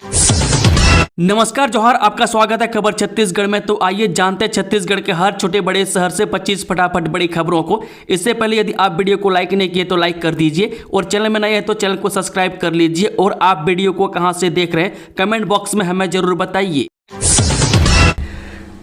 नमस्कार जोहार, आपका स्वागत है खबर छत्तीसगढ़ में। तो आइए जानते हैं छत्तीसगढ़ के हर छोटे बड़े शहर से 25 फटाफट बड़ी खबरों को। इससे पहले यदि आप वीडियो को लाइक नहीं किए तो लाइक कर दीजिए और चैनल में नए हैं तो चैनल को सब्सक्राइब कर लीजिए। और आप वीडियो को कहां से देख रहे हैं कमेंट बॉक्स में हमें जरूर बताइए।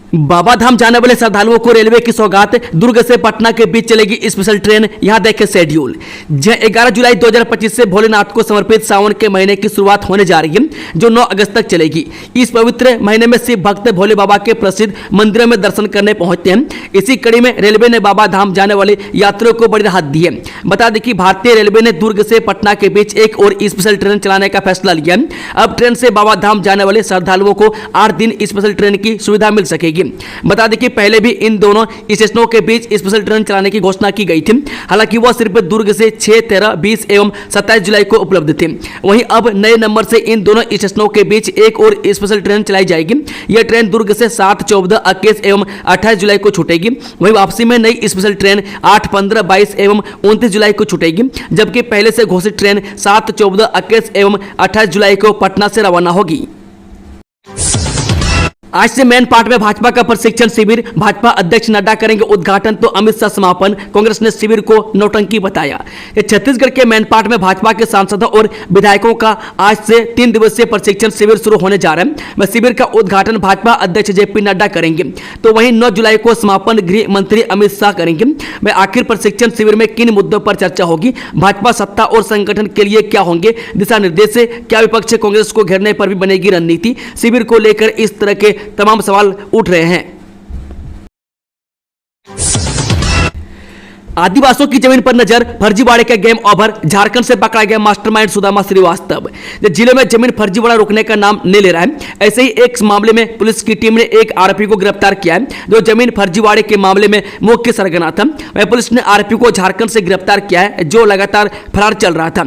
बाबाधाम जाने वाले श्रद्धालुओं को रेलवे की सौगात, दुर्ग से पटना के बीच चलेगी स्पेशल ट्रेन। यहां देखें शेड्यूल। 11 जुलाई 2025 से भोलेनाथ को समर्पित सावन के महीने की शुरुआत होने जा रही है, जो 9 अगस्त तक चलेगी। इस पवित्र महीने में शिव भक्त भोले बाबा के प्रसिद्ध मंदिरों में दर्शन करने पहुंचते हैं। इसी कड़ी में रेलवे ने बाबाधाम जाने वाले यात्रियों को बड़ी राहत दी है। बता दें कि भारतीय रेलवे ने दुर्ग से पटना के बीच एक और स्पेशल ट्रेन चलाने का फैसला लिया है। अब ट्रेन से बाबाधाम जाने वाले श्रद्धालुओं को 8 दिन स्पेशल ट्रेन की सुविधा मिल सकेगी। बता दें कि पहले भी इन दोनों स्टेशनों के बीच स्पेशल ट्रेन चलाने की घोषणा की गई थी। हालांकि वह सिर्फ दुर्ग से 6, 13, 20 एवं 27 जुलाई को उपलब्ध थे। वहीं अब नए नंबर से इन दोनों स्टेशनों के बीच एक और स्पेशल ट्रेन चलाई जाएगी। यह ट्रेन दुर्ग से 7, 14, 21 एवं 28 जुलाई को छूटेगी। वहीं वापसी में नई स्पेशल ट्रेन 8, 15, 22 एवं 29 जुलाई को छूटेगी, जबकि पहले से घोषित ट्रेन 7, 14, 21 एवं 28 जुलाई को पटना से रवाना होगी। आज से मेन पार्ट में भाजपा का प्रशिक्षण शिविर, भाजपा अध्यक्ष नड्डा करेंगे उद्घाटन तो अमित शाह समापन। कांग्रेस ने शिविर को नौटंकी बताया। छत्तीसगढ़ के मेन पार्ट में भाजपा के सांसदों और विधायकों का आज से 3 दिवसीय प्रशिक्षण शिविर शुरू होने जा रहा है। शिविर का उद्घाटन भाजपा अध्यक्ष जेपी नड्डा करेंगे, तो वहीं 9 जुलाई को समापन गृह मंत्री अमित शाह करेंगे। आखिर प्रशिक्षण शिविर में किन मुद्दों पर चर्चा होगी, भाजपा सत्ता और संगठन के लिए क्या होंगे दिशा निर्देश, क्या विपक्ष कांग्रेस को घेरने पर भी बनेगी रणनीति। शिविर को लेकर इस तरह के तमाम सवाल उठ रहे हैं। आदिवासियों की जमीन पर नजर, फर्जीवाड़े का गेम ओवर, झारखंड से पकड़ा गया मास्टरमाइंड सुदामा श्रीवास्तव। जिले में जमीन फर्जीवाड़ा रुकने का नाम नहीं ले रहा है। ऐसे ही एक मामले में पुलिस की टीम ने एक आरोपी को गिरफ्तार किया है, जो जमीन फर्जीवाड़े के मामले में मुख्य सरगना था। वह पुलिस ने आरोपी को झारखंड से गिरफ्तार किया है, जो लगातार फरार चल रहा था।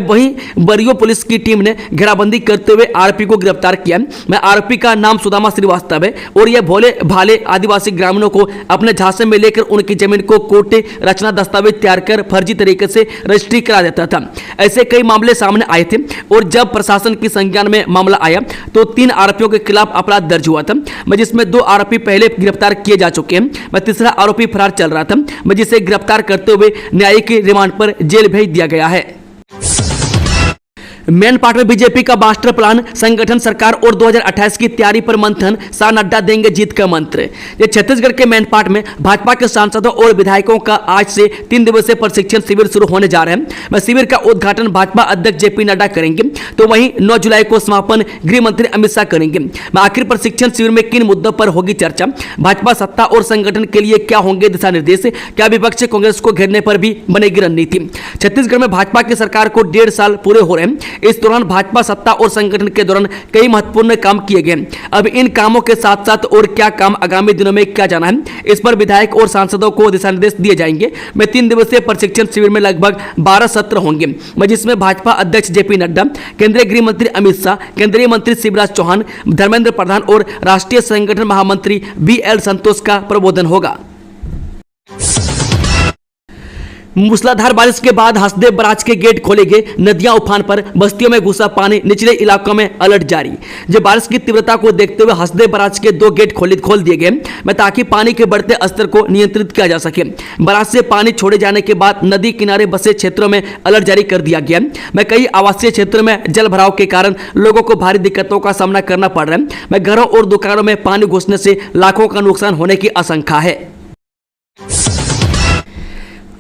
वहीं बरियो पुलिस की टीम ने घेराबंदी करते हुए आरोपी को गिरफ्तार किया। आरोपी का नाम सुदामा श्रीवास्तव है और यह भोले भाले आदिवासी ग्रामीणों को अपने झांसे में लेकर उनकी जमीन को कोर्ट रचना दस्तावेज तैयार कर फर्जी तरीके से रजिस्ट्री करा देता था। ऐसे कई मामले सामने आए थे और जब प्रशासन की संज्ञान में मामला आया तो 3 आरोपियों के खिलाफ अपराध दर्ज हुआ था, जिसमें 2 आरोपी पहले गिरफ्तार किए जा चुके हैं। तीसरा आरोपी फरार चल रहा था, जिसे गिरफ्तार करते हुए न्यायिक रिमांड पर जेल भेज दिया गया है। मेन पार्ट में बीजेपी का मास्टर प्लान, संगठन, सरकार और 2028 की तैयारी पर मंथन, शाह नड्डा देंगे जीत का मंत्र। ये छत्तीसगढ़ के मेन पार्ट में भाजपा के सांसदों और विधायकों का आज से 3 दिवसीय प्रशिक्षण शिविर शुरू होने जा रहे हैं। शिविर का उद्घाटन भाजपा अध्यक्ष जेपी नड्डा करेंगे, तो वहीं 9 जुलाई को समापन गृह मंत्री अमित शाह करेंगे। आखिर प्रशिक्षण शिविर में किन मुद्दों पर होगी चर्चा, भाजपा सत्ता और संगठन के लिए क्या होंगे दिशा निर्देश, क्या विपक्ष कांग्रेस को घेरने पर भी बनेगी रणनीति। छत्तीसगढ़ में भाजपा की सरकार को 1.5 साल पूरे हो रहे हैं। इस दौरान भाजपा सत्ता और संगठन के दौरान कई महत्वपूर्ण काम किए गए। अब इन कामों के साथ साथ और क्या काम आगामी दिनों में क्या जाना है, इस पर विधायक और सांसदों को दिशा निर्देश दिए जाएंगे। 3 दिवसीय प्रशिक्षण शिविर में लगभग 12 सत्र होंगे, जिसमें भाजपा अध्यक्ष जेपी नड्डा, केंद्रीय गृह मंत्री अमित शाह, केंद्रीय मंत्री शिवराज चौहान, धर्मेंद्र प्रधान और राष्ट्रीय संगठन महामंत्री BL संतोष का प्रबोधन होगा। मूसलाधार बारिश के बाद हसदेव बराज के गेट खोले गए, नदियां उफान पर, बस्तियों में घुसा पानी, निचले इलाकों में अलर्ट जारी। जब बारिश की तीव्रता को देखते हुए हसदेव बराज के 2 गेट खोल दिए गए, ताकि पानी के बढ़ते स्तर को नियंत्रित किया जा सके। बराज से पानी छोड़े जाने के बाद नदी किनारे बसे क्षेत्रों में अलर्ट जारी कर दिया गया। कई आवासीय क्षेत्रों में जल भराव के कारण लोगों को भारी दिक्कतों का सामना करना पड़ रहा है। घरों और दुकानों में पानी घुसने से लाखों का नुकसान होने की आशंका है।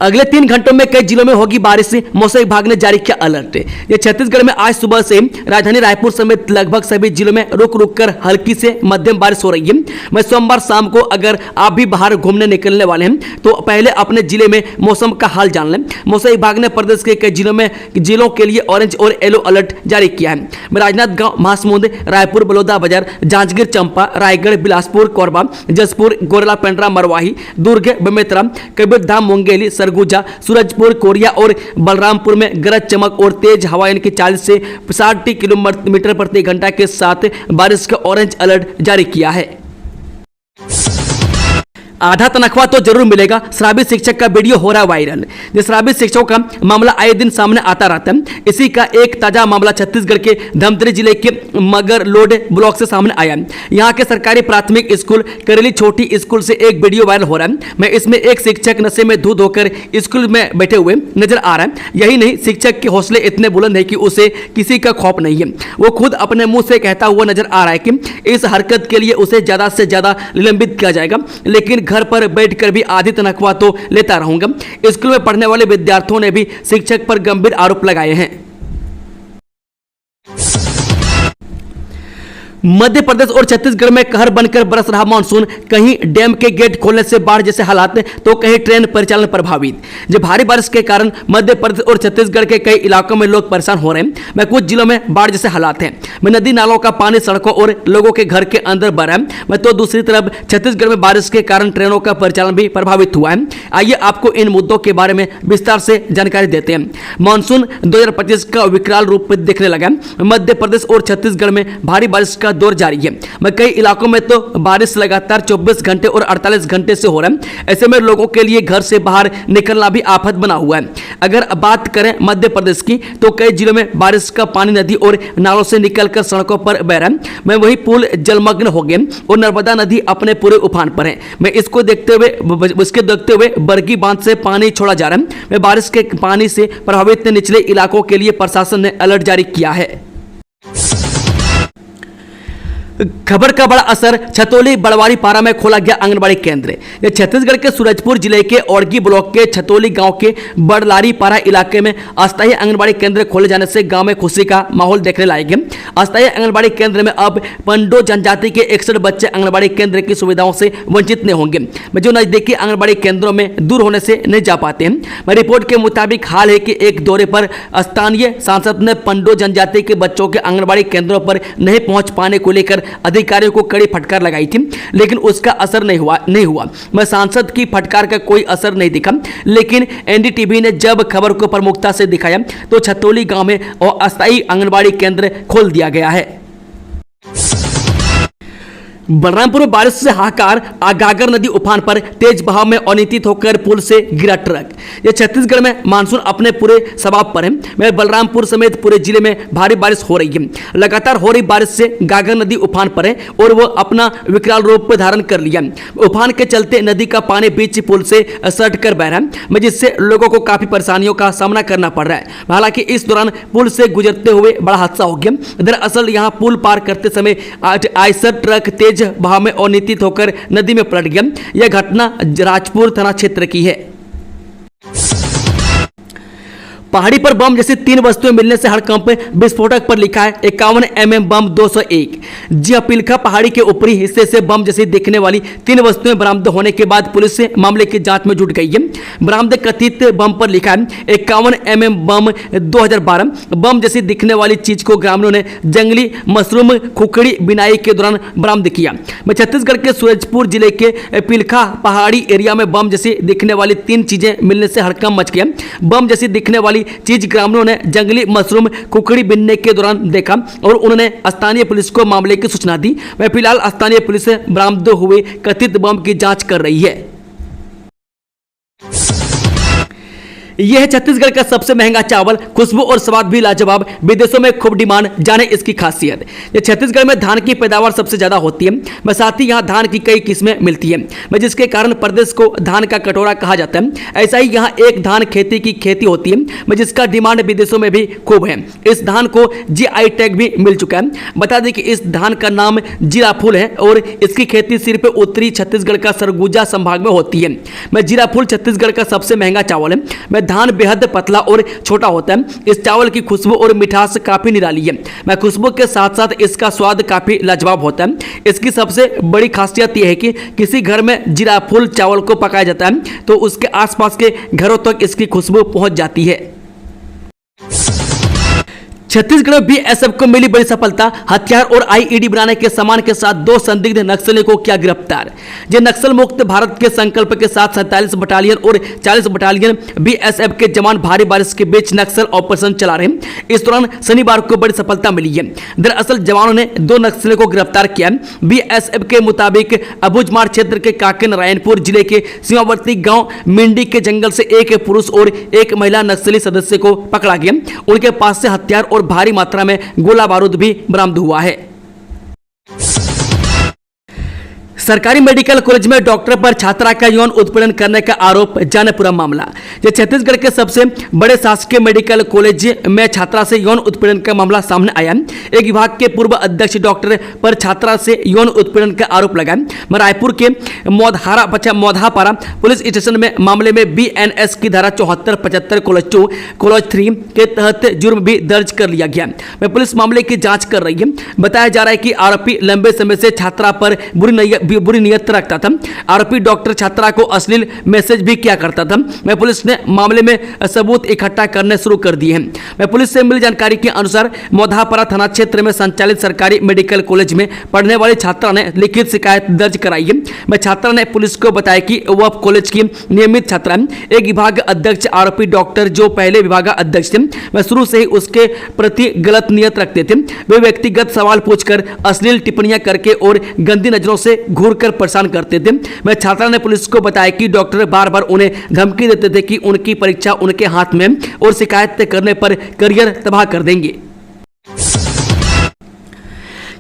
अगले 3 घंटों में कई जिलों में होगी बारिश, मौसम विभाग ने जारी किया अलर्ट। ये छत्तीसगढ़ में आज सुबह से राजधानी रायपुर समेत लगभग सभी जिलों में रुक रुक कर हल्की से मध्यम बारिश हो रही है। सोमवार शाम को अगर आप भी बाहर घूमने निकलने वाले हैं तो पहले अपने जिले में मौसम का हाल जान लें। मौसम विभाग ने प्रदेश के कई जिलों के लिए ऑरेंज और येलो अलर्ट जारी किया है। राजनांदगांव, महासमुंद, रायपुर, बलौदाबाजार, जांजगीर चांपा, रायगढ़, बिलासपुर, कोरबा, जसपुर, गोरला, पेंड्रा, मरवाही, दुर्ग, बेमेतरा, कबीरधाम, मुंगेली, सरगुजा, सूरजपुर, कोरिया और बलरामपुर में गरज चमक और तेज हवाएं के 40 से 60 किलोमीटर प्रति घंटा के साथ बारिश का ऑरेंज अलर्ट जारी किया है। आधा तनख्वाह तो जरूर मिलेगा, शराबी शिक्षक का वीडियो हो रहा है वायरल। जिस शराबी शिक्षकों का मामला आए दिन सामने आता रहता है, इसी का एक ताजा मामला छत्तीसगढ़ के धमतरी जिले के मगरलोड ब्लॉक से सामने आया। यहाँ के सरकारी प्राथमिक स्कूल करेली छोटी स्कूल से एक वीडियो वायरल हो रहा है। मैं इसमें एक शिक्षक नशे में धूत होकर स्कूल में बैठे हुए नजर आ रहा है। यही नहीं, शिक्षक के हौसले इतने बुलंद है कि उसे किसी का खौफ नहीं है। वो खुद अपने मुंह से कहता हुआ नजर आ रहा है कि इस हरकत के लिए उसे ज्यादा से ज्यादा निलंबित किया जाएगा, लेकिन घर पर बैठकर भी आधी तनख्वाह तो लेता रहूंगा। स्कूल में पढ़ने वाले विद्यार्थियों ने भी शिक्षक पर गंभीर आरोप लगाए हैं। मध्य प्रदेश और छत्तीसगढ़ में कहर बनकर बरस रहा मानसून, कहीं डैम के गेट खोलने से बाढ़ जैसे हालात तो कहीं ट्रेन परिचालन प्रभावित। जब भारी बारिश के कारण मध्य प्रदेश और छत्तीसगढ़ के कई इलाकों में लोग परेशान हो रहे हैं, मैं कुछ जिलों में बाढ़ जैसे हालात हैं। मैं नदी नालों का पानी सड़कों और लोगों के घर के अंदर भर रहा है। मैं तो दूसरी तरफ छत्तीसगढ़ में बारिश के कारण ट्रेनों का परिचालन भी प्रभावित हुआ है। आइए आपको इन मुद्दों के बारे में विस्तार से जानकारी देते हैं। मानसून 2025 का विकराल रूप देखने लगा। मध्य प्रदेश और छत्तीसगढ़ में भारी बारिश का दौर जारी है। मैं कई इलाकों में तो बारिश लगातार 24 घंटे और 48 घंटे से हो रहा है। ऐसे में लोगों के लिए घर से बाहर निकलना भी आफत बना हुआ है। अगर बात करें मध्य प्रदेश की, तो कई जिलों में बारिश का पानी नदी और नालों से निकलकर सड़कों पर बह रहा है। मैं वही पुल जलमग्न हो गए और नर्मदा नदी अपने पूरे उफान पर है। मैं इसको देखते हुए बरगी बांध से पानी छोड़ा जा रहा है। मैं बारिश के पानी से प्रभावित निचले इलाकों के लिए प्रशासन ने अलर्ट जारी किया है। खबर का बड़ा असर, छतौली बड़वारी पारा में खोला गया आंगनबाड़ी केंद्र। यह छत्तीसगढ़ के सूरजपुर जिले के औड़गी ब्लॉक के छतौली गांव के बड़लारी पारा इलाके में अस्थायी आंगनबाड़ी केंद्र खोले जाने से गांव में खुशी का माहौल देखने लायक है। अस्थायी आंगनबाड़ी केंद्र में अब पंडो जनजाति के 61 बच्चे आंगनबाड़ी केंद्र की सुविधाओं से वंचित नहीं होंगे, जो नजदीकी आंगनबाड़ी केंद्रों में दूर होने से नहीं जा पाते हैं। रिपोर्ट के मुताबिक हाल है कि एक दौरे पर स्थानीय सांसद ने पंडो जनजाति के बच्चों के आंगनबाड़ी केंद्रों पर नहीं पहुंच पाने को लेकर अधिकारियों को कड़ी फटकार लगाई थी, लेकिन उसका असर नहीं हुआ। मैं सांसद की फटकार का कोई असर नहीं दिखा, लेकिन एनडीटीवी ने जब खबर को प्रमुखता से दिखाया तो छतौली गांव में अस्थायी आंगनबाड़ी केंद्र खोल दिया गया है। बलरामपुर में बारिश से हाहाकार, गागर नदी उफान पर, तेज बहाव में अनियंत्रित होकर पुल से गिरा ट्रक। यह छत्तीसगढ़ में मानसून अपने पूरे सबाब पर है। मैं बलरामपुर समेत पूरे जिले में भारी बारिश हो रही है। लगातार हो रही बारिश से गागर नदी उफान पर है और वह अपना विकराल रूप धारण कर लिया। उफान के चलते नदी का पानी बीच पुल से सट कर बह रहा है, जिससे लोगों को काफी परेशानियों का सामना करना पड़ रहा है। हालांकि इस दौरान पुल से गुजरते हुए बड़ा हादसा हो गया। दरअसल यहां पुल पार करते समय आयसर ट्रक तेज बहाव में अनियंत्रित होकर नदी में पलट गया। यह घटना राजपुर थाना क्षेत्र की है। पहाड़ी पर बम जैसी 3 वस्तुएं मिलने से हड़कंप, विस्फोटक पर लिखा है 51 mm बम 201। जी पिलखा पहाड़ी के ऊपरी हिस्से से बम जैसी दिखने वाली 3 वस्तुएं बरामद होने के बाद पुलिस से मामले की जांच में जुट गई है। बरामद कथित बम पर लिखा है 51 mm बम 2012। बम जैसी दिखने वाली चीज को ग्रामीणों ने जंगली मशरूम खुखड़ी बिनाई के दौरान बरामद किया। छत्तीसगढ़ के सूरजपुर जिले के पिलखा पहाड़ी एरिया में बम जैसी दिखने वाली 3 चीजें मिलने से हड़कंप मच गया। बम जैसी दिखने वाली चीज ग्रामीणों ने जंगली मशरूम खुखड़ी बिनने के दौरान देखा और उन्होंने स्थानीय पुलिस को मामले की सूचना दी। वह फिलहाल स्थानीय पुलिस बरामद हुए कथित बम की जांच कर रही है। यह है छत्तीसगढ़ का सबसे महंगा चावल, खुशबू और स्वाद भी लाजवाब, विदेशों में खूब डिमांड, जाने इसकी खासियत। ये छत्तीसगढ़ में धान की पैदावार सबसे ज्यादा होती है, साथ ही यहाँ धान की कई किस्में मिलती है, जिसके कारण प्रदेश को धान का कटोरा कहा जाता है। ऐसा ही यहाँ एक धान खेती की खेती होती है, जिसका डिमांड विदेशों में भी खूब है। इस धान को GI टैग भी मिल चुका है। बता दें कि इस धान का नाम जीराफुल है और इसकी खेती सिर्फ उत्तरी छत्तीसगढ़ का सरगुजा संभाग में होती है। जीराफुल छत्तीसगढ़ का सबसे महंगा चावल है। धान बेहद पतला और छोटा होता है। इस चावल की खुशबू और मिठास काफी निराली है। खुशबू के साथ साथ इसका स्वाद काफी लाजवाब होता है। इसकी सबसे बड़ी खासियत यह है कि किसी घर में जीराफुल चावल को पकाया जाता है तो उसके आसपास के घरों तक इसकी खुशबू पहुंच जाती है। छत्तीसगढ़ में बीएसएफ को मिली बड़ी सफलता। हथियार और आईईडी बनाने के सामान के साथ 2 संदिग्ध नक्सलियों को किया गिरफ्तार। ये नक्सल मुक्त भारत के संकल्प के साथ 47 बटालियन और 40 बटालियन बीएसएफ के जवान भारी बारिश के बीच नक्सल ऑपरेशन चला रहे हैं। इस दौरान शनिवार को बड़ी सफलता मिली है। दरअसल जवानों ने 2 नक्सलियों को गिरफ्तार किया। बीएसएफ के मुताबिक अबुझमाड़ क्षेत्र के काके नारायणपुर जिले के सीमावर्ती गांव मिंडी के जंगल से एक पुरुष और एक महिला नक्सली सदस्य को पकड़ा गया। उनके पास से हथियार और भारी मात्रा में गोला बारूद भी बरामद हुआ है। सरकारी मेडिकल कॉलेज में डॉक्टर पर छात्रा का यौन उत्पीड़न करने का आरोप। जाने पूरा मामला। ये छत्तीसगढ़ के सबसे बड़े शासकीय मेडिकल कॉलेज में छात्रा से यौन उत्पीड़न का मामला सामने आया। एक विभाग के पूर्व अध्यक्ष डॉक्टर पर छात्रा से यौन उत्पीड़न का आरोप लगा। रायपुर के मौधापारा पुलिस स्टेशन में मामले में बीएनएस की धारा 74, 75 कॉलेज 2 कॉलेज 3 के तहत जुर्म भी दर्ज कर लिया गया। पुलिस मामले की जाँच कर रही है। बताया जा रहा है कि आरोपी लंबे समय से छात्रा पर बुरी नियत रखता था। आरोपी डॉक्टर छात्रा को अश्लील मैसेज भी किया करता था। पुलिस ने मामले में सबूत इकट्ठा करने शुरू कर दिए हैं। पुलिस से मिली जानकारी के अनुसार मौधापारा थाना क्षेत्र में संचालित सरकारी मेडिकल कॉलेज में पढ़ने वाली छात्रा ने लिखित शिकायत दर्ज कराई है। छात्रा ने पुलिस को बताया कि वह कॉलेज की नियमित छात्रा है। एक विभाग अध्यक्ष आरोपी डॉक्टर जो पहले विभाग अध्यक्ष थे, वह शुरू से ही उसके प्रति गलत नियत रखते थे। वे व्यक्तिगत सवाल पूछकर अश्लील टिप्पणियां करके और गंदी नजरों से घूरकर परेशान करते थे। वह छात्रा ने पुलिस को बताया कि डॉक्टर बार बार उन्हें धमकी देते थे कि उनकी परीक्षा उनके हाथ में और शिकायत करने पर करियर तबाह कर देंगे।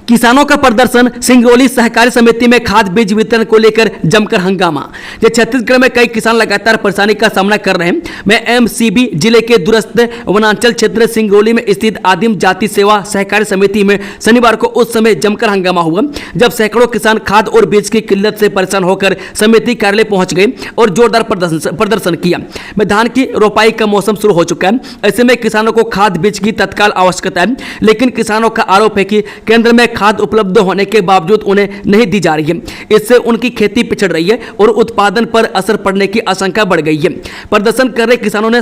किसानों का प्रदर्शन। सिंगरौली सहकारी समिति में खाद बीज वितरण को लेकर जमकर हंगामा। छत्तीसगढ़ में कई किसान लगातार परेशानी का सामना कर रहे हैं। मैं एमसीबी जिले के दूरस्थ वनांचल क्षेत्र सिंगरौली में स्थित आदिम जाति सेवा सहकारी समिति में शनिवार को उस समय जमकर हंगामा हुआ जब सैकड़ों किसान खाद और बीज की किल्लत से परेशान होकर समिति कार्यालय पहुंच गए और जोरदार प्रदर्शन किया। धान की रोपाई का मौसम शुरू हो चुका है। ऐसे में किसानों को खाद बीज की तत्काल आवश्यकता है, लेकिन किसानों का आरोप है कि केंद्र में खाद उपलब्ध होने के बावजूद उन्हें नहीं दी जा रही है। इससे उनकी खेती पिछड़ रही है और उत्पादन पर असर पड़ने की आशंका बढ़ गई है। प्रदर्शन कर रहे किसानों ने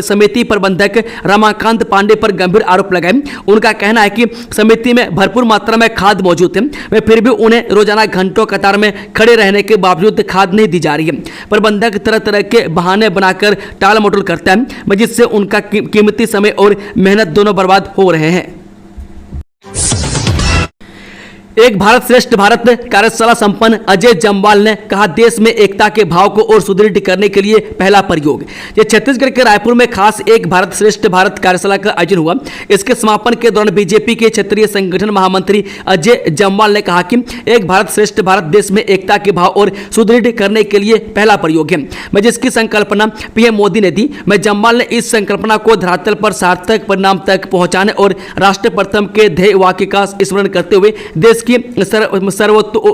समिति प्रबंधक रमाकांत पांडे पर गंभीर आरोप लगाए। उनका कहना है कि समिति में भरपूर मात्रा में खाद मौजूद है, वे फिर भी उन्हें रोजाना घंटों कतार में खड़े रहने के बावजूद खाद नहीं दी जा रही है। प्रबंधक तरह तरह के बहाने बनाकर टाल मटोल करता है, जिससे उनका कीमती समय और मेहनत दोनों बर्बाद हो रहे हैं। एक भारत श्रेष्ठ भारत कार्यशाला संपन्न। अजय जम्वाल ने कहा, देश में एकता के भाव को और सुदृढ़ करने के लिए पहला प्रयोग। ये छत्तीसगढ़ के रायपुर में खास एक भारत श्रेष्ठ भारत कार्यशाला का आयोजन हुआ। इसके समापन के दौरान बीजेपी के क्षेत्रीय संगठन महामंत्री अजय जम्वाल ने कहा कि एक भारत श्रेष्ठ भारत देश में एकता के भाव और सुदृढ़ करने के लिए पहला प्रयोग है, जिसकी संकल्पना पीएम मोदी ने दी। जम्वाल ने इस संकल्पना को धरातल पर सार्थक परिणाम तक पहुंचाने और राष्ट्र प्रथम के ध्येय वाक्य का स्मरण करते हुए देश की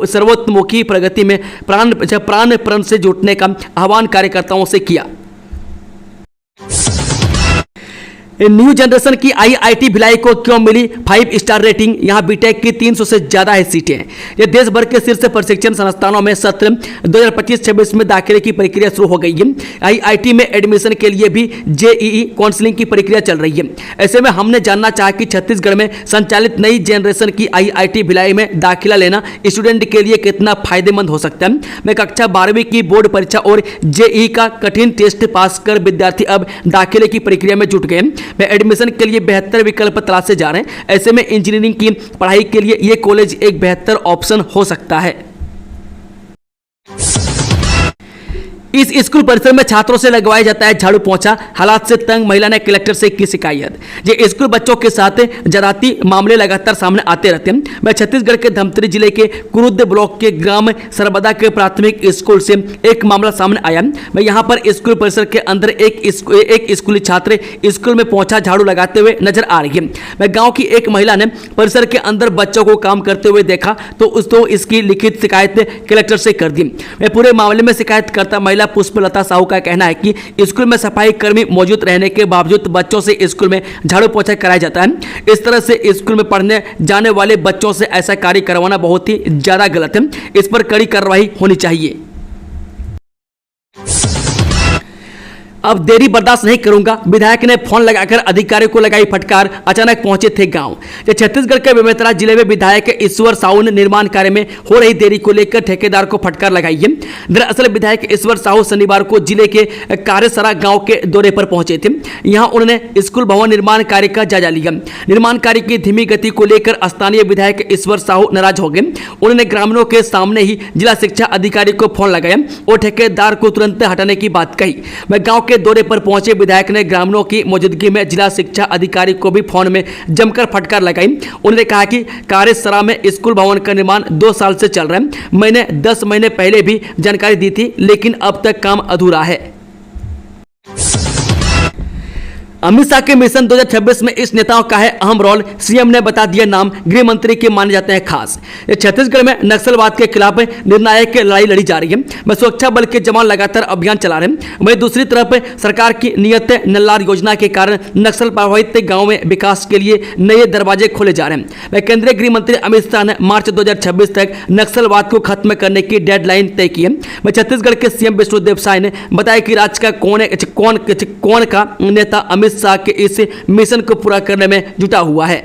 सर्वोत्तमुखी प्रगति में प्राण से जुटने का आह्वान कार्यकर्ताओं से किया। न्यू जनरेशन की आईआईटी भिलाई को क्यों मिली 5 स्टार रेटिंग? यहां बीटेक की 300 से ज्यादा है सीटें। यह देश भर के शीर्ष प्रशिक्षण संस्थानों में सत्र 2025-26 में दाखिले की प्रक्रिया शुरू हो गई है। आईआईटी में एडमिशन के लिए भी जेईई काउंसलिंग की प्रक्रिया चल रही है। ऐसे में हमने जानना चाहा कि छत्तीसगढ़ में संचालित नई जनरेशन की आईआईटी भिलाई में दाखिला लेना स्टूडेंट के लिए कितना फायदेमंद हो सकता है। मैं कक्षा 12वीं की बोर्ड परीक्षा और जेईई का कठिन टेस्ट पास कर विद्यार्थी अब दाखिले की प्रक्रिया में जुट गए। मैं एडमिशन के लिए बेहतर विकल्प तलाशे जा रहे हैं। ऐसे में इंजीनियरिंग की पढ़ाई के लिए यह कॉलेज एक बेहतर ऑप्शन हो सकता है। इस स्कूल परिसर में छात्रों से लगवाया जाता है झाड़ू पोंछा। हालात से तंग महिला ने कलेक्टर से की शिकायत। ये स्कूल बच्चों के साथ जराती मामले लगातार सामने आते रहते हैं। मैं छत्तीसगढ़ के धमतरी जिले के कुरुद ब्लॉक के ग्राम सरबदा के प्राथमिक स्कूल से एक मामला सामने आया। मैं यहाँ पर स्कूल परिसर के अंदर एक स्कूली छात्र स्कूल में पोंछा झाड़ू लगाते हुए नजर आ रही है। मैं गाँव की एक महिला ने परिसर के अंदर बच्चों को काम करते हुए देखा तो इसकी लिखित शिकायत कलेक्टर से कर दी। मैं पूरे मामले में शिकायतकर्ता महिला पुष्पलता साहू का कहना है कि स्कूल में सफाई कर्मी मौजूद रहने के बावजूद बच्चों से स्कूल में झाड़ू पोंछा कराया जाता है। इस तरह से स्कूल में पढ़ने जाने वाले बच्चों से ऐसा कार्य करवाना बहुत ही ज्यादा गलत है। इस पर कड़ी कार्रवाई होनी चाहिए। अब देरी बर्दाश्त नहीं करूंगा, विधायक ने फोन लगाकर अधिकारियों को लगाई फटकार। अचानक पहुंचे थे गांव। छत्तीसगढ़ के बेमेतरा जिले में विधायक ईश्वर साहू ने निर्माण कार्य में हो रही देरी को लेकर ठेकेदार को फटकार लगाई है। दरअसल विधायक ईश्वर साहू शनिवार को जिले के कार्यसरा गांव के दौरे पर पहुंचे थे। यहां उन्होंने स्कूल भवन निर्माण कार्य का जायजा लिया। निर्माण कार्य की धीमी गति को लेकर स्थानीय विधायक ईश्वर साहू नाराज हो गए। उन्होंने ग्रामीणों के सामने ही जिला शिक्षा अधिकारी को फोन लगाया और ठेकेदार को तुरंत हटाने की बात कही। वह गांव के दौरे पर पहुंचे विधायक ने ग्रामीणों की मौजूदगी में जिला शिक्षा अधिकारी को भी फोन में जमकर फटकार लगाई। उन्होंने कहा कि कार्यसरा में स्कूल भवन का निर्माण 2 साल से चल रहा है। मैंने 10 महीने पहले भी जानकारी दी थी, लेकिन अब तक काम अधूरा है। अमित शाह के मिशन 2026 में इस नेताओं का है अहम रोल। सीएम ने बता दिया नाम, गृह मंत्री के माने जाते हैं खास। छत्तीसगढ़ में नक्सलवाद के खिलाफ निर्णायक लड़ाई लड़ी जा रही है। सुरक्षा बल के जवान लगातार अभियान चला रहे हैं। वहीं दूसरी तरफ सरकार की नियत नल्लार योजना के कारण नक्सल प्रभावित गाँव में विकास के लिए नए दरवाजे खोले जा रहे हैं। केंद्रीय गृह मंत्री अमित शाह ने मार्च 2026 तक नक्सलवाद को खत्म करने की डेडलाइन तय की है। छत्तीसगढ़ के सीएम विष्णुदेव साय ने बताया कि राज्य का कौन का नेता अमित शाह के इस मिशन को पूरा करने में जुटा हुआ है।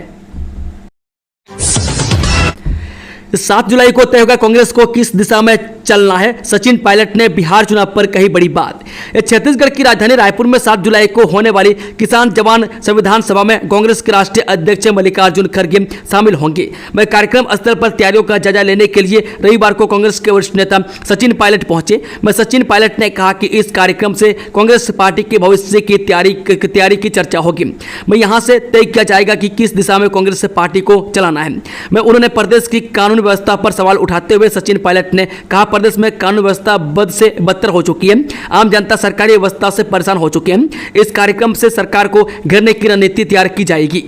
7 जुलाई को तय होगा कांग्रेस को किस दिशा में चलना है। सचिन पायलट ने बिहार चुनाव पर कही बड़ी बात। छत्तीसगढ़ की राजधानी रायपुर में 7 जुलाई को होने वाली किसान जवान संविधान सभा में कांग्रेस के राष्ट्रीय अध्यक्ष मल्लिकार्जुन खड़गे शामिल होंगे। वह कार्यक्रम स्थल पर तैयारियों का जायजा लेने के लिए रविवार को कांग्रेस के वरिष्ठ नेता सचिन पायलट पहुंचे। सचिन पायलट ने कहा कि इस कार्यक्रम से कांग्रेस पार्टी के भविष्य की तैयारी की चर्चा होगी। यहां से तय किया जाएगा कि किस दिशा में कांग्रेस पार्टी को चलाना है। उन्होंने प्रदेश की कानून व्यवस्था पर सवाल उठाते हुए सचिन पायलट ने कहा, प्रदेश में कानून व्यवस्था बद से बदतर हो चुकी है। आम जनता सरकारी व्यवस्था से परेशान हो चुके हैं। इस कार्यक्रम से सरकार को घेरने की रणनीति तैयार की जाएगी।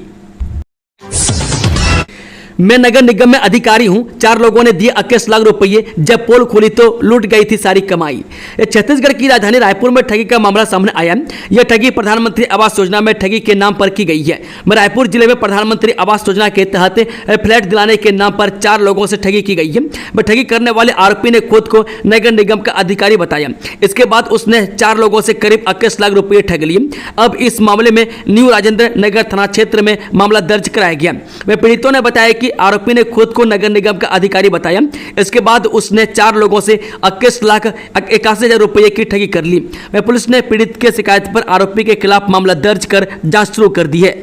मैं नगर निगम में अधिकारी हूं, 4 लोगों ने दिए 21 लाख रुपए, जब पोल खोली तो लूट गई थी सारी कमाई। छत्तीसगढ़ की राजधानी रायपुर में ठगी का मामला सामने आया। यह ठगी प्रधानमंत्री आवास योजना में ठगी के नाम पर की गई है। रायपुर जिले में प्रधानमंत्री आवास योजना के तहत फ्लैट दिलाने के नाम पर 4 लोगों से ठगी की गई है। ठगी करने वाले आरोपी ने खुद को नगर निगम का अधिकारी बताया। इसके बाद उसने 4 लोगों से करीब 21 लाख रुपए ठग लिए। अब इस मामले में न्यू राजेंद्र नगर थाना क्षेत्र में मामला दर्ज कराया गया। पीड़ितों ने बताया कि आरोपी ने खुद को नगर निगम का अधिकारी बताया। इसके बाद उसने 4 लोगों से 21,81,000 रुपए की ठगी कर ली। पुलिस ने पीड़ित के शिकायत पर आरोपी के खिलाफ मामला दर्ज कर जांच शुरू कर दी है।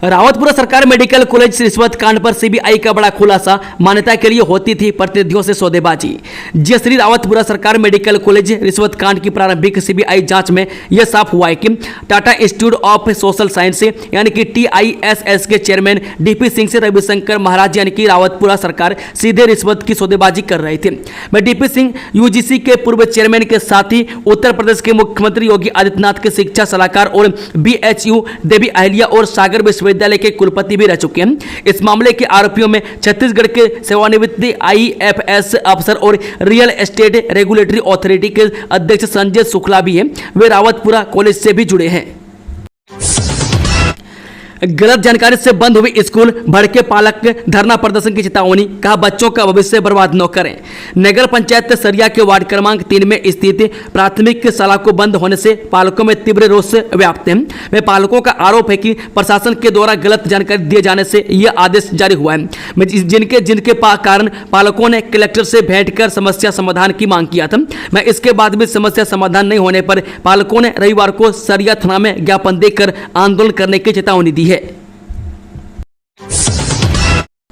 रावतपुरा सरकारी मेडिकल कॉलेज रिश्वत कांड पर सीबीआई का बड़ा खुलासा। मान्यता के लिए होती थी प्रतिनिधियों से सौदेबाजी। श्री रावतपुरा सरकारी मेडिकल कॉलेज रिश्वत कांड की प्रारंभिक सीबीआई जांच में यह साफ हुआ है कि Tata institute of social science यानी कि TISS के चेयरमैन DP सिंह से रविशंकर महाराज यानी कि रावतपुरा सरकार सीधे रिश्वत की सौदेबाजी कर रहे थे। DP सिंह UGC के पूर्व चेयरमैन के साथ ही उत्तर प्रदेश के मुख्यमंत्री योगी आदित्यनाथ के शिक्षा सलाहकार और BHU देवी अहिल्या और सागर विश्वविद्यालय के कुलपति भी रह चुके हैं। इस मामले के आरोपियों में छत्तीसगढ़ के सेवानिवृत्त IFS अफसर और रियल एस्टेट रेगुलेटरी अथॉरिटी के अध्यक्ष संजय शुक्ला भी हैं। वे रावतपुरा कॉलेज से भी जुड़े हैं। गलत जानकारी से बंद हुई स्कूल, भड़के पालक, धरना प्रदर्शन की चेतावनी। कहा, बच्चों का भविष्य बर्बाद न करें। नगर पंचायत सरिया के वार्ड क्रमांक 3 में स्थित प्राथमिक शाला को बंद होने से पालकों में तीव्र रोष व्याप्त है। वे पालकों का आरोप है कि प्रशासन के द्वारा गलत जानकारी दिए जाने से यह आदेश जारी हुआ है, जिनके कारण पालकों ने कलेक्टर से भेंट कर समस्या समाधान की मांग किया था। इसके बाद भी समस्या समाधान नहीं होने पर पालकों ने रविवार को सरिया थाना में ज्ञापन देकर आंदोलन करने की चेतावनी दी है।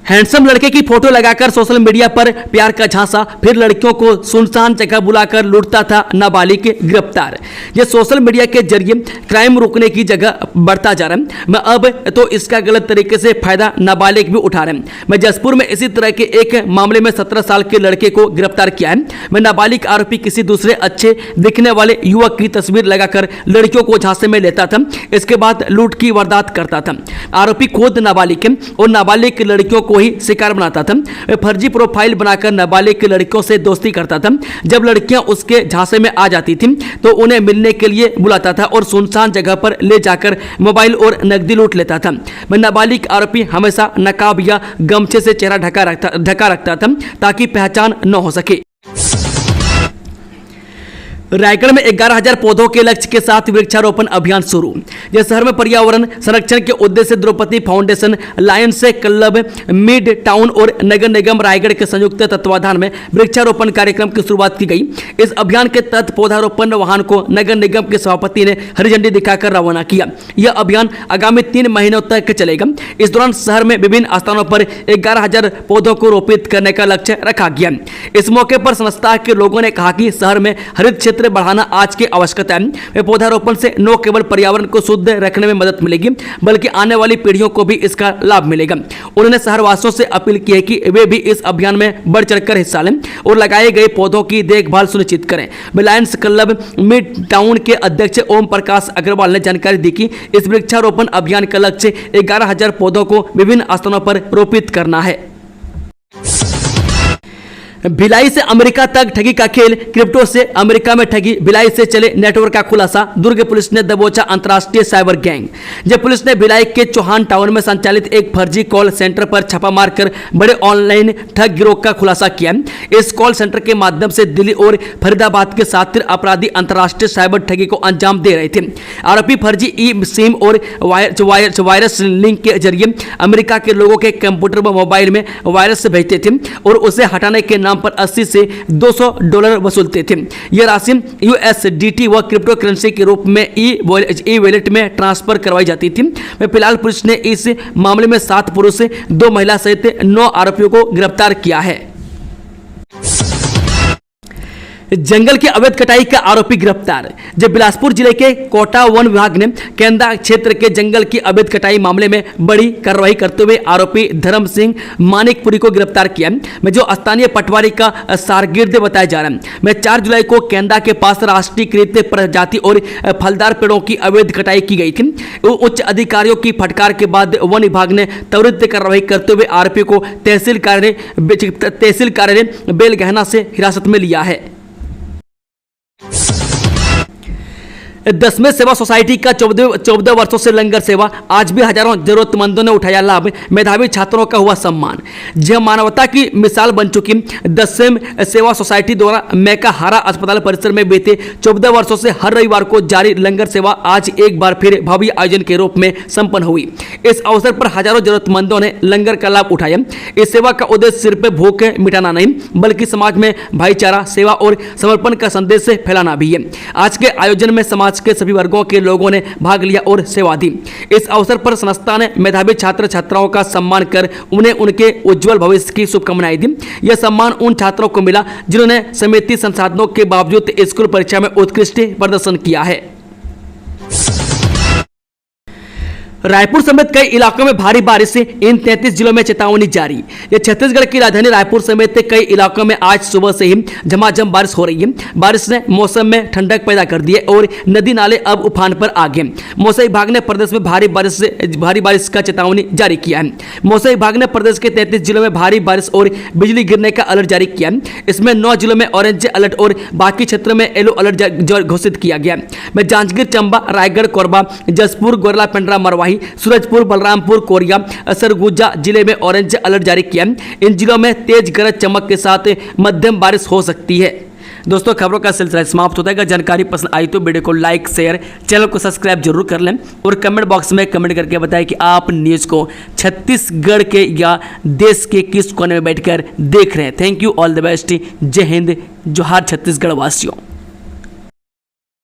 हैंडसम लड़के की फोटो लगाकर सोशल मीडिया पर प्यार का झांसा, फिर लड़कियों को सुनसान जगह बुलाकर लूटता था नाबालिग, गिरफ्तार। ये सोशल मीडिया के जरिए क्राइम रोकने की जगह बढ़ता जा रहा है। मैं अब तो इसका गलत तरीके से फायदा नाबालिग भी उठा रहे हैं। मैं जसपुर में इसी तरह के एक मामले में 17 साल के लड़के को गिरफ्तार किया है। मैं नाबालिग आरोपी किसी दूसरे अच्छे दिखने वाले युवक की तस्वीर लगाकर लड़कियों को झांसे में लेता था। इसके बाद लूट की वारदात करता था। आरोपी खुद नाबालिग है और नाबालिग लड़कियों को ही शिकार बनाता था। वह फर्जी प्रोफाइल बनाकर नाबालिग लड़कियों से दोस्ती करता था। जब लड़कियां उसके झांसे में आ जाती थीं तो उन्हें मिलने के लिए बुलाता था और सुनसान जगह पर ले जाकर मोबाइल और नकदी लूट लेता था। वह नाबालिग आरोपी हमेशा नकाब या गमछे से चेहरा ढका रखता था ताकि पहचान न हो सके। रायगढ़ में 11,000 पौधों के लक्ष्य के साथ वृक्षारोपण अभियान शुरू। यह शहर में पर्यावरण संरक्षण के उद्देश्य से Draupadi foundation, lions club, mid town और नगर निगम रायगढ़ के संयुक्त तत्वाधान में वृक्षारोपण कार्यक्रम की शुरुआत की गई। इस अभियान के तहत पौधारोपण वाहन को नगर निगम के सभापति ने हरी झंडी दिखाकर रवाना किया। यह अभियान आगामी 3 महीनों तक चलेगा। इस दौरान शहर में विभिन्न स्थानों पर 11,000 पौधों को रोपित करने का लक्ष्य रखा गया। इस मौके पर संस्था के लोगों ने कहा कि शहर में हरित क्षेत्र बढ़ाना आज की आवश्यकता है। पौधारोपण से न केवल पर्यावरण को शुद्ध रखने में मदद मिलेगी बल्कि आने वाली पीढ़ियों को भी इसका लाभ मिलेगा। उन्होंने शहरवासियों से अपील की है कि वे भी इस अभियान में बढ़ चढ़कर हिस्सा लें और लगाए गए पौधों की देखभाल सुनिश्चित करें। लायंस क्लब मिड टाउन के अध्यक्ष ओम प्रकाश अग्रवाल ने जानकारी दी कि इस वृक्षारोपण अभियान का लक्ष्य 11,000 पौधों को विभिन्न स्थानों पर रोपित करना है। भिलाई से अमेरिका तक ठगी का खेल, क्रिप्टो से अमेरिका में ठगी, भिलाई से चले नेटवर्क का खुलासा। दुर्ग पुलिस ने दबोचा अंतर्राष्ट्रीय साइबर गैंग। जब पुलिस ने भिलाई के चौहान टाउन में संचालित एक फर्जी कॉल सेंटर पर छापा मारकर बड़े ऑनलाइन ठग गिरोह का खुलासा किया। इस कॉल सेंटर के माध्यम से दिल्ली और फरीदाबाद के 7 अपराधी अंतर्राष्ट्रीय साइबर ठगी को अंजाम दे रहे थे। आरोपी फर्जी ई सिम और वायरस लिंक के जरिए अमेरिका के लोगों के कंप्यूटर व मोबाइल में वायरस भेजते थे और उसे हटाने के नाम पर 80 से $200 वसूलते थे। यह राशि USDT व क्रिप्टो करेंसी के रूप में ई वॉलेट में ट्रांसफर करवाई जाती थी। फिलहाल पुलिस ने इस मामले में 7 पुरुष 2 महिला सहित 9 आरोपियों को गिरफ्तार किया है। जंगल की अवैध कटाई का आरोपी गिरफ्तार। जब बिलासपुर जिले के कोटा वन विभाग ने केंदा क्षेत्र के जंगल की अवैध कटाई मामले में बड़ी कार्रवाई करते हुए आरोपी धर्म सिंह मानिकपुरी को गिरफ्तार किया, जो स्थानीय पटवारी का शारगिर्द बताया जा रहा है। मैं 4 जुलाई को केंदा के पास राष्ट्रीयकृत प्रजाति और फलदार पेड़ों की अवैध कटाई की गई थी। उच्च अधिकारियों की फटकार के बाद वन विभाग ने त्वरित कार्रवाई करते हुए आरोपी को तहसील कार्यालय बेलगहना से हिरासत में लिया है। 10वें सेवा सोसाइटी का 14 वर्षों से लंगर सेवा, आज भी हजारों जरूरतमंदों ने उठाया लाभ, मेधावी छात्रों का हुआ सम्मान। यह मानवता की मिसाल बन चुकी 10वें सेवा सोसाइटी द्वारा मैकाहारा अस्पताल परिसर में बीते 14 वर्षों से हर रविवार को जारी लंगर सेवा आज एक बार फिर भव्य आयोजन के रूप में संपन्न हुई। इस अवसर पर हजारों जरूरतमंदों ने लंगर का लाभ उठाया। इस सेवा का उद्देश्य सिर्फ भूख मिटाना नहीं बल्कि समाज में भाईचारा, सेवा और समर्पण का संदेश फैलाना भी है। आज के आयोजन में समाज के सभी वर्गों के लोगों ने भाग लिया और सेवा दी। इस अवसर पर संस्था ने मेधावी छात्र छात्राओं का सम्मान कर उन्हें उनके उज्जवल भविष्य की शुभकामनाएं दी। यह सम्मान उन छात्रों को मिला जिन्होंने सीमित संसाधनों के बावजूद स्कूल परीक्षा में उत्कृष्ट प्रदर्शन किया है। रायपुर समेत कई इलाकों में भारी बारिश से इन 33 जिलों में चेतावनी जारी। ये छत्तीसगढ़ की राजधानी रायपुर समेत कई इलाकों में आज सुबह से ही झमाझम बारिश हो रही है। बारिश ने मौसम में ठंडक पैदा कर दी है और नदी नाले अब उफान पर आ गए। मौसम विभाग ने प्रदेश में भारी बारिश का चेतावनी जारी किया है। मौसम विभाग ने प्रदेश के 33 जिलों में भारी बारिश और बिजली गिरने का अलर्ट जारी किया है। इसमें 9 जिलों में ऑरेंज अलर्ट और बाकी क्षेत्रों में येलो अलर्ट घोषित किया गया है। जांजगीर चांबा, रायगढ़, कोरबा, जसपुर, गोरला, पेंड्रा, मरवाही, सूरजपुर, बलरामपुर, कोरिया, सरगुजा जिले में ऑरेंज अलर्ट जारी किया। इन जिलों में तेज गरज चमक के साथ मध्यम बारिश हो सकती है। दोस्तों, खबरों का सिलसिला समाप्त होता है। अगर जानकारी पसंद आई तो वीडियो को लाइक, शेयर, चैनल को सब्सक्राइब जरूर कर लें और कमेंट बॉक्स में कमेंट करके बताएं कि आप न्यूज़ को छत्तीसगढ़ के या देश के किस कोने में बैठकर देख रहे हैं। Thank you, all the best, जय हिंद, जोहार छत्तीसगढ़ वासियों।